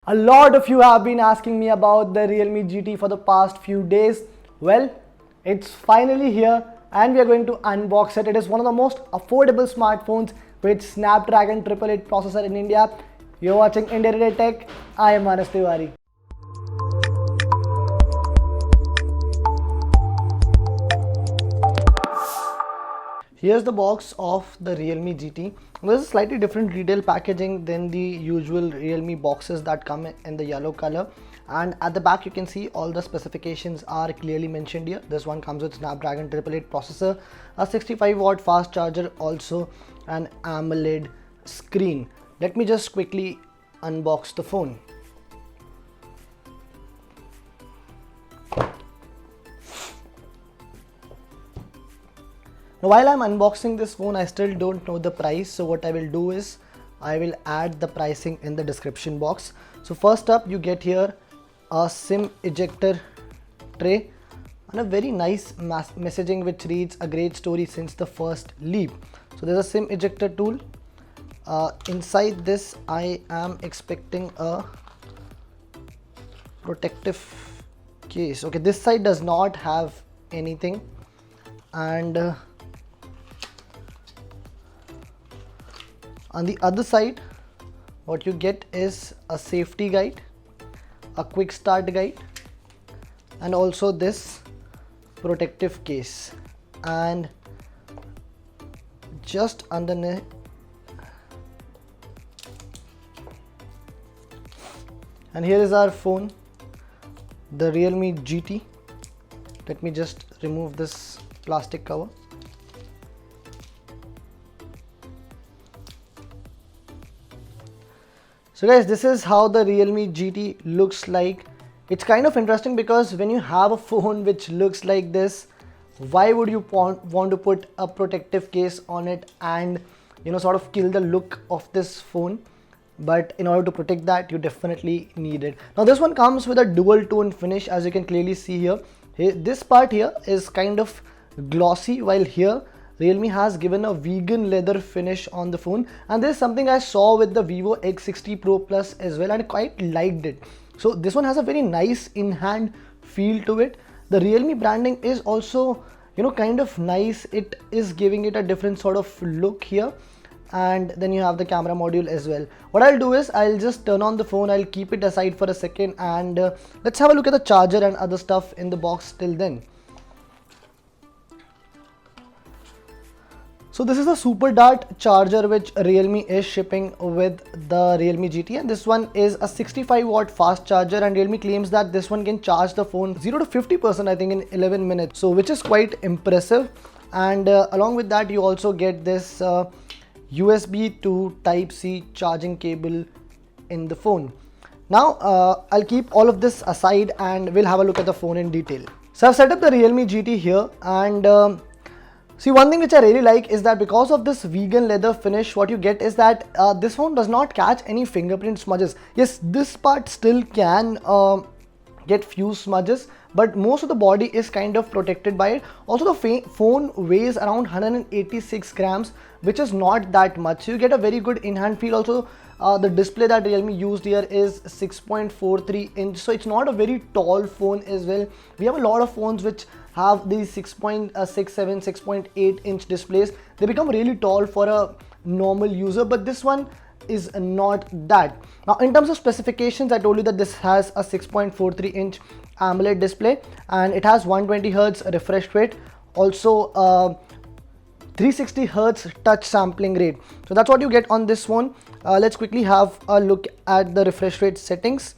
A lot of you have been asking me about the Realme GT for the past few days. Well, it's finally here and we are going to unbox it. It is one of the most affordable smartphones with Snapdragon 888 processor in India. You're watching India Today Tech. I am Manas Tiwari. Here's the box of the Realme GT. There's a slightly different retail packaging than the usual Realme boxes that come in the yellow color. And at the back you can see all the specifications are clearly mentioned here. This one comes with Snapdragon 888 processor, a 65-watt fast charger, also an AMOLED screen. Let me just quickly unbox the phone. Now, while I'm unboxing this phone, I still don't know the price. So what I will do is I will add the pricing in the description box. So first up, you get here a SIM ejector tray and a very nice messaging which reads a great story since the first leap. So there's a SIM ejector tool. Inside this, I am expecting a protective case. Okay, this side does not have anything, and on the other side, what you get is a safety guide, a quick start guide, and also this protective case. And just underneath, and here is our phone, the Realme GT. Let me just remove this plastic cover. So guys, this is how the Realme GT looks like. It's kind of interesting because when you have a phone which looks like this, why would you want to put a protective case on it and sort of kill the look of this phone? But in order to protect that, you definitely need it. Now this one comes with a dual tone finish, as you can clearly see here. This part here is kind of glossy, while here Realme has given a vegan leather finish on the phone, and this is something I saw with the Vivo X60 Pro Plus as well, and I quite liked it. So this one has a very nice in-hand feel to it. The Realme branding is also kind of nice. It is giving it a different sort of look here. And then you have the camera module as well. What I'll do is I'll just turn on the phone, I'll keep it aside for a second, and let's have a look at the charger and other stuff in the box till then. So this is a Super Dart charger which Realme is shipping with the Realme GT, and this one is a 65-watt fast charger, and Realme claims that this one can charge the phone 0 to 50% I think in 11 minutes, so which is quite impressive. And along with that, you also get this USB to Type-C charging cable in the phone. Now I'll keep all of this aside and we'll have a look at the phone in detail. So I've set up the Realme GT here, and see, one thing which I really like is that because of this vegan leather finish, what you get is that this phone does not catch any fingerprint smudges. Yes, this part still can get few smudges, but most of the body is kind of protected by it. Also, the phone weighs around 186 grams, which is not that much. So you get a very good in-hand feel. Also, the display that Realme used here is 6.43 inch, so it's not a very tall phone as well. We have a lot of phones which have these 6.67, 6.8 inch displays. They become really tall for a normal user, but this one is not that. Now in terms of specifications, I told you that this has a 6.43 inch AMOLED display, and it has 120 Hz refresh rate, also 360 Hz touch sampling rate. So that's what you get on this one. Let's quickly have a look at the refresh rate settings.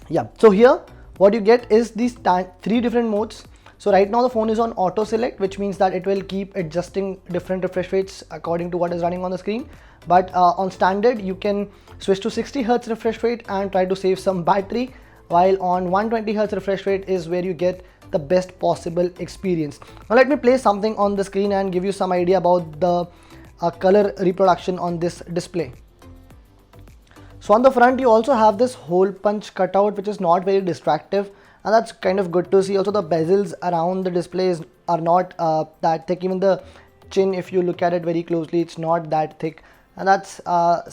Yeah, so here what you get is these three different modes. So right now the phone is on auto select, which means that it will keep adjusting different refresh rates according to what is running on the screen. But on standard, you can switch to 60 Hz refresh rate and try to save some battery, while on 120 Hz refresh rate is where you get the best possible experience. Now let me play something on the screen and give you some idea about the color reproduction on this display. So on the front you also have this hole punch cutout, which is not very distractive, and that's kind of good to see. Also the bezels around the displays are not that thick. Even the chin, if you look at it very closely, it's not that thick, and that's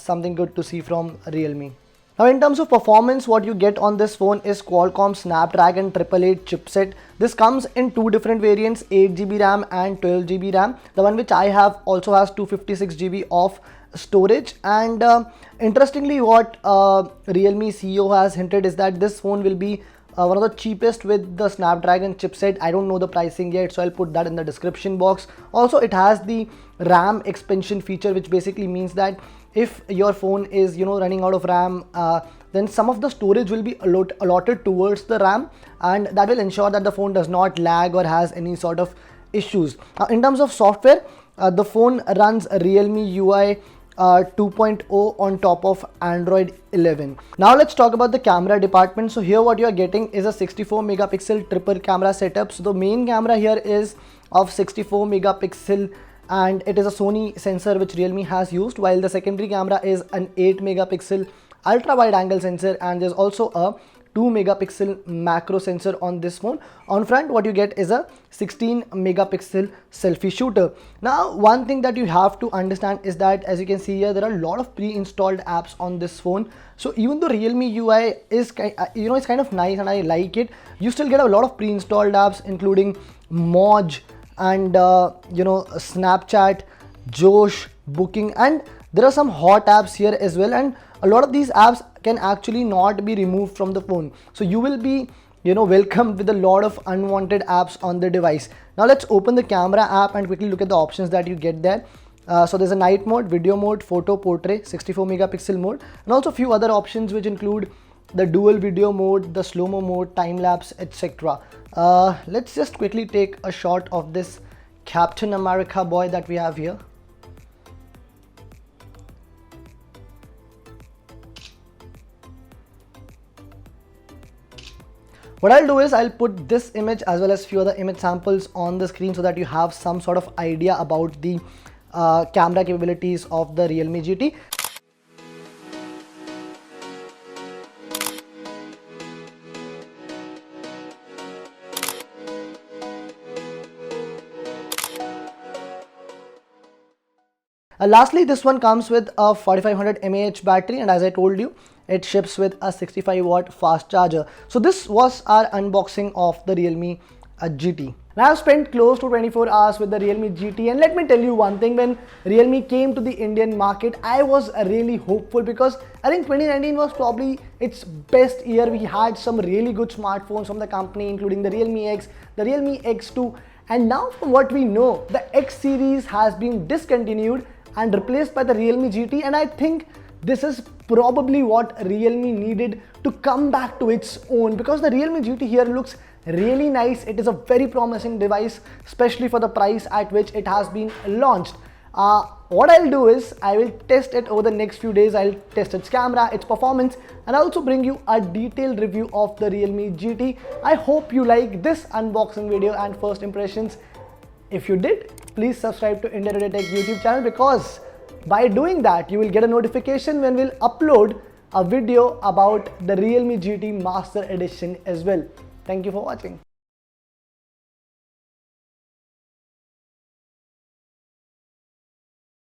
something good to see from Realme. Now in terms of performance, what you get on this phone is Qualcomm Snapdragon 888 chipset. This comes in two different variants, 8GB RAM and 12GB RAM. The one which I have also has 256GB of storage, and interestingly what Realme CEO has hinted is that this phone will be one of the cheapest with the Snapdragon chipset. I don't know the pricing yet, so I'll put that in the description box. Also, it has the RAM expansion feature, which basically means that if your phone is running out of RAM, then some of the storage will be allotted towards the RAM, and that will ensure that the phone does not lag or has any sort of issues. Now in terms of software, the phone runs Realme UI 2.0 on top of Android 11. Now let's talk about the camera department. So here what you are getting is a 64 megapixel triple camera setup. So the main camera here is of 64 megapixel, and it is a Sony sensor which Realme has used, while the secondary camera is an 8 megapixel ultra wide angle sensor, and there's also a 2 megapixel macro sensor on this phone. On front, what you get is a 16 megapixel selfie shooter. Now one thing that you have to understand is that, as you can see here, there are a lot of pre-installed apps on this phone. So even though Realme UI is it's kind of nice and I like it, you still get a lot of pre-installed apps including Moj and Snapchat, Josh, Booking, and there are some hot apps here as well, and a lot of these apps can actually not be removed from the phone. So you will be welcomed with a lot of unwanted apps on the device. Now let's open the camera app and quickly look at the options that you get there. So there's a night mode, video mode, photo portrait, 64 megapixel mode, and also a few other options which include the dual video mode, the slow-mo mode, time lapse, etc. Let's just quickly take a shot of this Captain America boy that we have here. What I'll do is I'll put this image as well as few other image samples on the screen so that you have some sort of idea about the camera capabilities of the Realme GT. Lastly, this one comes with a 4500 mAh battery, and as I told you, it ships with a 65 watt fast charger. So this was our unboxing of the Realme GT. Now I've spent close to 24 hours with the Realme GT, and let me tell you one thing, when Realme came to the Indian market, I was really hopeful because I think 2019 was probably its best year. We had some really good smartphones from the company, including the Realme X, the Realme X2, and now from what we know, the X series has been discontinued and replaced by the Realme GT, and I think this is probably what Realme needed to come back to its own, because the Realme GT here looks really nice. It is a very promising device, especially for the price at which it has been launched. What I'll do is I will test it over the next few days. I'll test its camera, its performance, and I'll also bring you a detailed review of the Realme GT. I hope you like this unboxing video and first impressions. If you did, please subscribe to India Today Tech YouTube channel, because by doing that, you will get a notification when we'll upload a video about the Realme GT Master Edition as well. Thank you for watching.